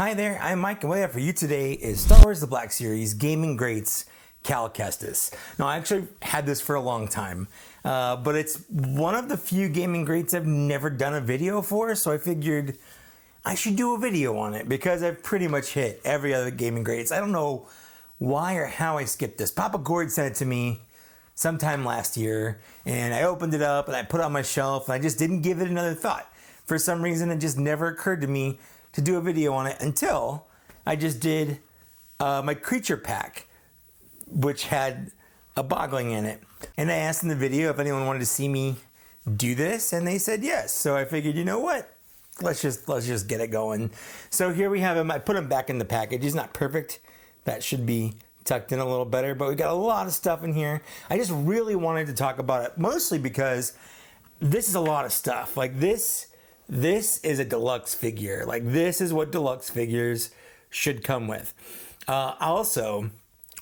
Hi there, I'm Mike, and what I have for you today is Star Wars The Black Series Gaming Greats Cal Kestis. Now, I actually had this for a long time, but it's one of the few gaming greats I've never done a video for, so I figured I should do a video on it because I've pretty much hit every other gaming greats. I don't know why or how I skipped this. Papa Gord sent it to me sometime last year, and I opened it up and I put it on my shelf, and I just didn't give it another thought. For some reason, it just never occurred to me to do a video on it until I just did my creature pack, which had a boggling in it. And I asked in the video if anyone wanted to see me do this, and they said yes. So I figured, you know what? Let's just get it going. So here we have him. I put him back in the package. He's not perfect. That should be tucked in a little better, but we got a lot of stuff in here. I just really wanted to talk about it, mostly because this is a lot of stuff. Like this is a deluxe figure. Like this is what deluxe figures should come with. Also,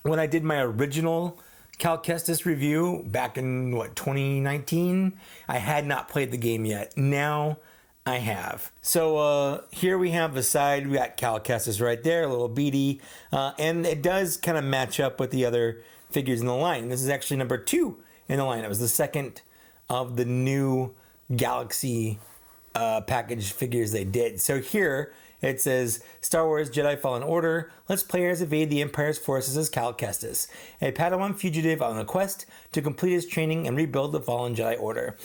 when I did my original Cal Kestis review back in 2019, I had not played the game yet. Now I have. So here we have the side. We got Cal Kestis right there, a little beady, and it does kind of match up with the other figures in the line. This is actually number 2 in the line. It was the second of the new Galaxy package figures they did. So here it says Star Wars Jedi Fallen Order. Let's players evade the Empire's forces as Cal Kestis, a Padawan fugitive on a quest to complete his training and rebuild the fallen Jedi Order.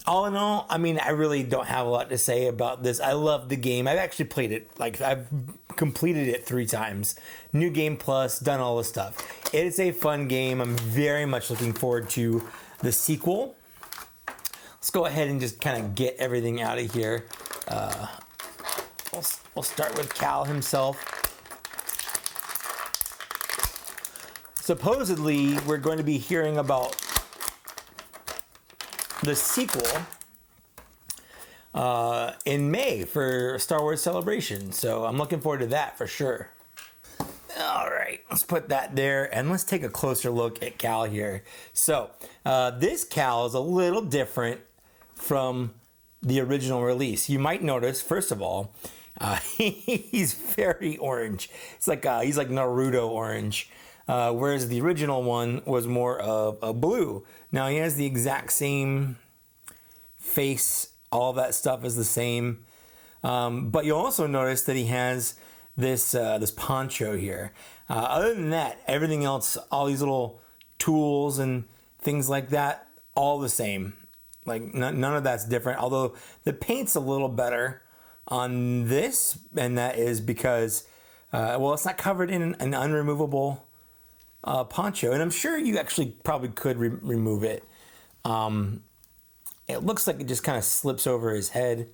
All in all, I mean, I really don't have a lot to say about this. I love the game. I've actually played it. Like, I've completed it 3 times. New Game Plus, done all the stuff. It's a fun game. I'm very much looking forward to the sequel. Let's go ahead and just kind of get everything out of here. We'll start with Cal himself. Supposedly, we're going to be hearing about the sequel in May for Star Wars Celebration. So I'm looking forward to that for sure. All right, let's put that there and let's take a closer look at Cal here. So this Cal is a little different from the original release. You might notice, first of all, he's very orange. It's like he's like Naruto orange, whereas the original one was more of a blue. Now he has the exact same face. All that stuff is the same, but you'll also notice that he has this poncho here. Other than that, everything else, all these little tools and things like that, all the same. Like none of that's different, although the paint's a little better on this, and that is because, well, it's not covered in an unremovable poncho, and I'm sure you actually probably could remove it. It looks like it just kind of slips over his head,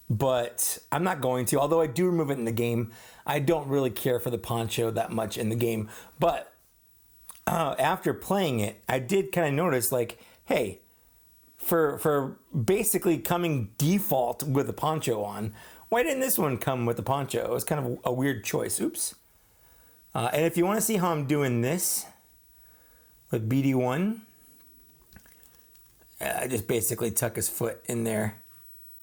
but I'm not going to, although I do remove it in the game. I don't really care for the poncho that much in the game, but after playing it, I did kind of notice, like, hey, for basically coming default with the poncho on, why didn't this one come with the poncho? It was kind of a weird choice. Oops. And if you want to see how I'm doing this with BD1, I just basically tuck his foot in there.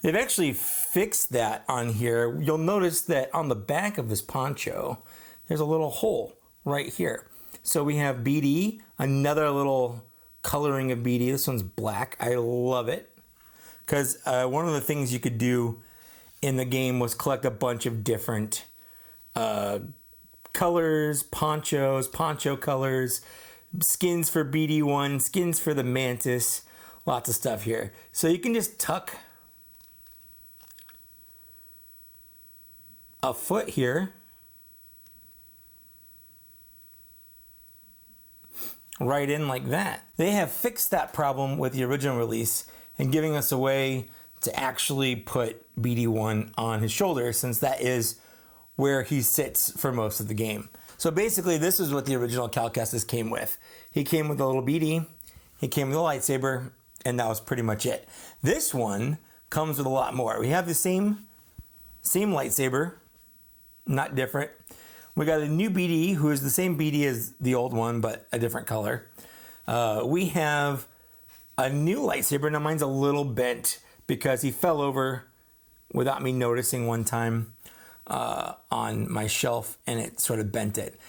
They've actually fixed that on here. You'll notice that on the back of this poncho, there's a little hole right here. So we have BD, another little coloring of BD. This one's black. I love it because one of the things you could do in the game was collect a bunch of different colors, ponchos, poncho colors, skins for BD1, skins for the Mantis, lots of stuff here. So you can just tuck a foot here, right in like that. They have fixed that problem with the original release and giving us a way to actually put BD1 on his shoulder, since that is where he sits for most of the game. So basically, this is what the original Cal Kestis came with. He came with a little BD, he came with a lightsaber, and that was pretty much it. This one comes with a lot more. We have the same lightsaber, not different. We got a new BD, who is the same BD as the old one, but a different color. We have a new lightsaber. Now mine's a little bent because he fell over without me noticing one time. on my shelf, and it sort of bent it.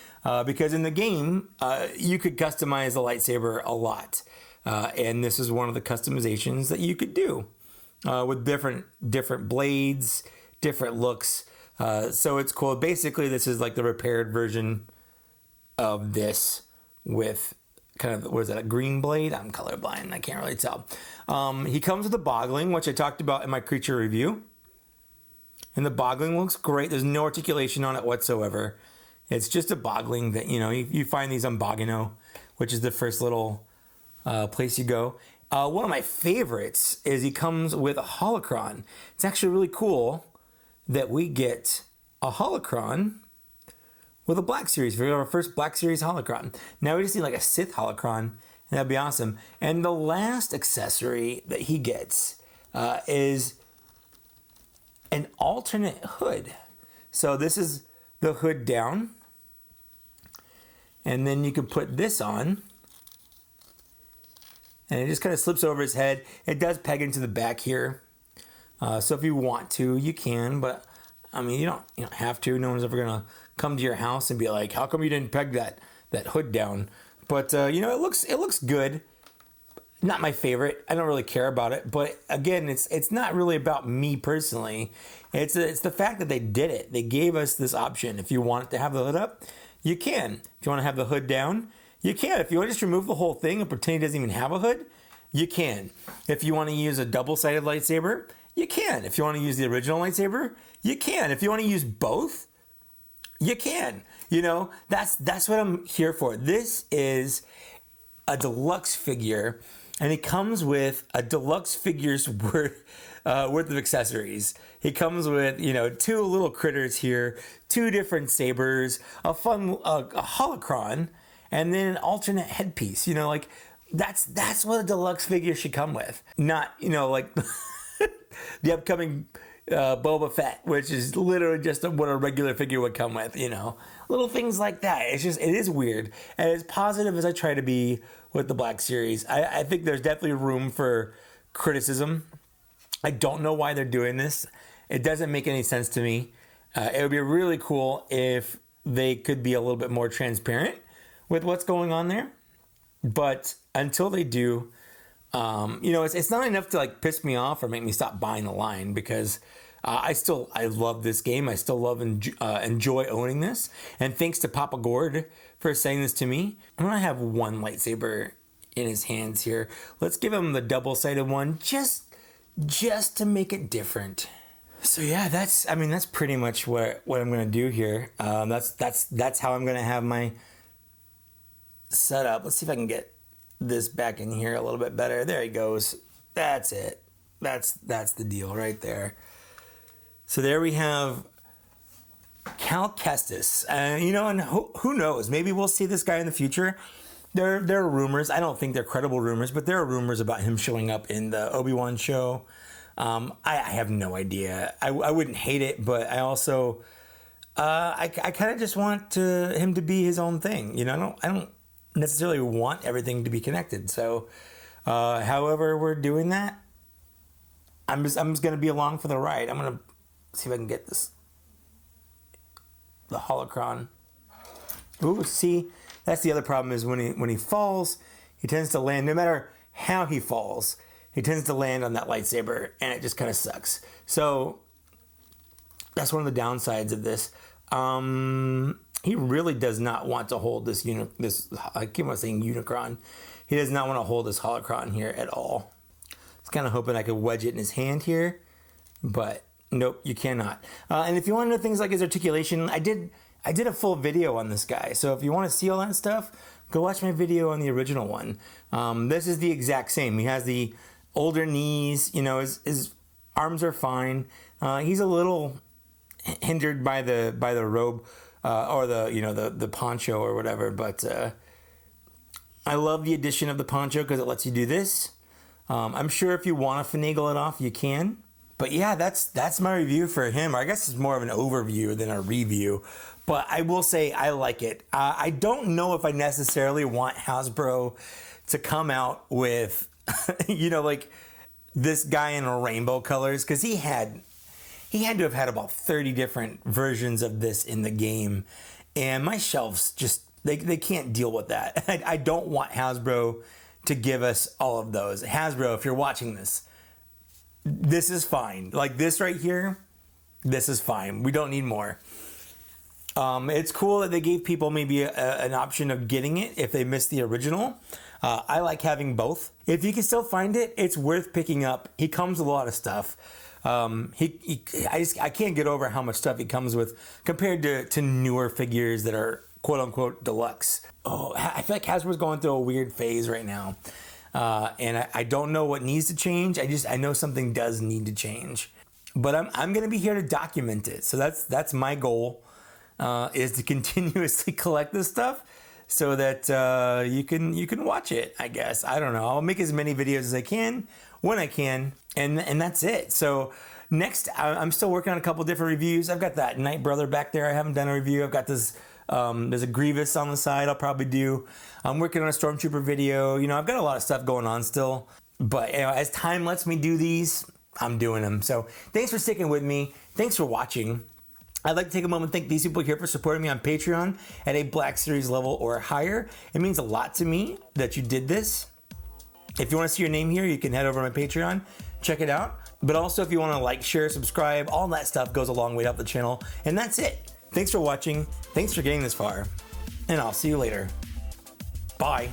Because in the game, you could customize the lightsaber a lot. And this is one of the customizations that you could do with different blades, different looks. So it's cool. Basically, this is like the repaired version of this with kind of, what is that, a green blade? I'm colorblind. I can't really tell. He comes with a boggling, which I talked about in my creature review. And the boggling looks great. There's no articulation on it whatsoever. It's just a boggling that, you find these on Bogino, which is the first little place you go. One of my favorites is he comes with a Holocron. It's actually really cool that we get a Holocron with a Black Series. We have our first Black Series Holocron. Now we just need like a Sith Holocron, and that'd be awesome. And the last accessory that he gets is an alternate hood. So this is the hood down, and then you can put this on, and it just kind of slips over his head. It does peg into the back here, so if you want to, you can, but I mean, you don't have to. No one's ever gonna come to your house and be like, "How come you didn't peg that hood down?" But it looks good. Not my favorite. I don't really care about it, but again, it's not really about me personally. It's the fact that they did it. They gave us this option. If you want to have the hood up, you can. If you want to have the hood down, you can. If you want to just remove the whole thing and pretend it doesn't even have a hood, you can. If you want to use a double-sided lightsaber, you can. If you want to use the original lightsaber, you can. If you want to use both, you can. That's what I'm here for. This is a deluxe figure, and it comes with a deluxe figure's worth of accessories. He comes with, two little critters here, two different sabers, a fun a holocron, and then an alternate headpiece. That's what a deluxe figure should come with. Not, like the upcoming Boba Fett, which is literally just what a regular figure would come with, Little things like that. It is weird. And as positive as I try to be with the Black Series, I think there's definitely room for criticism. I don't know why they're doing this. It doesn't make any sense to me. It would be really cool if they could be a little bit more transparent with what's going on there. But until they do, it's not enough to like piss me off or make me stop buying the line, because I love this game. I still love and enjoy owning this. And thanks to Papa Gord for saying this to me. I'm gonna have one lightsaber in his hands here. Let's give him the double-sided one, just to make it different. So yeah, that's pretty much what I'm gonna do here. That's how I'm gonna have my setup. Let's see if I can get this back in here a little bit better. There he goes. That's it. That's the deal right there. So there we have Cal Kestis. And who knows? Maybe we'll see this guy in the future. There are rumors. I don't think they're credible rumors, but there are rumors about him showing up in the Obi-Wan show. I have no idea. I wouldn't hate it, but I also I kind of just want him to be his own thing. I don't necessarily want everything to be connected. So, however we're doing that, I'm just going to be along for the ride. I'm going to see if I can get the holocron. Ooh, see, that's the other problem is when he falls, he tends to land, no matter how he falls, he tends to land on that lightsaber, and it just kind of sucks. So that's one of the downsides of this. He really does not want to hold this I keep on saying Unicron. He does not want to hold this holocron here at all. I was kind of hoping I could wedge it in his hand here, but nope, you cannot. And if you want to know things like his articulation, I did a full video on this guy. So if you want to see all that stuff, go watch my video on the original one. This is the exact same. He has the older knees. His arms are fine. He's a little hindered by the robe. Or the poncho or whatever, but I love the addition of the poncho because it lets you do this. I'm sure if you want to finagle it off, you can. But yeah, that's my review for him. Or I guess it's more of an overview than a review. But I will say I like it. I don't know if I necessarily want Hasbro to come out with, like this guy in rainbow colors, because he had he had to have had about 30 different versions of this in the game. And my shelves just, they can't deal with that. I don't want Hasbro to give us all of those. Hasbro, if you're watching this, this is fine. Like this right here, this is fine. We don't need more. It's cool that they gave people maybe an option of getting it if they missed the original. I like having both. If you can still find it, it's worth picking up. He comes with a lot of stuff. I can't get over how much stuff he comes with compared to newer figures that are quote unquote deluxe. Oh, I feel like Hasbro's going through a weird phase right now. And I don't know what needs to change. I know something does need to change. But I'm going to be here to document it. So that's my goal, is to continuously collect this stuff so that you can watch it, I guess. I don't know. I'll make as many videos as I can when I can, and that's it. So next, I'm still working on a couple different reviews. I've got that Night Brother back there. I haven't done a review. I've got this, there's a Grievous on the side I'll probably do. I'm working on a Stormtrooper video. You know, I've got a lot of stuff going on still. But you know, as time lets me do these, I'm doing them. So thanks for sticking with me. Thanks for watching. I'd like to take a moment to thank these people here for supporting me on Patreon at a Black Series level or higher. It means a lot to me that you did this. If you want to see your name here, you can head over to my Patreon, check it out. But also if you want to like, share, subscribe, all that stuff goes a long way to help the channel. And that's it. Thanks for watching. Thanks for getting this far. And I'll see you later. Bye.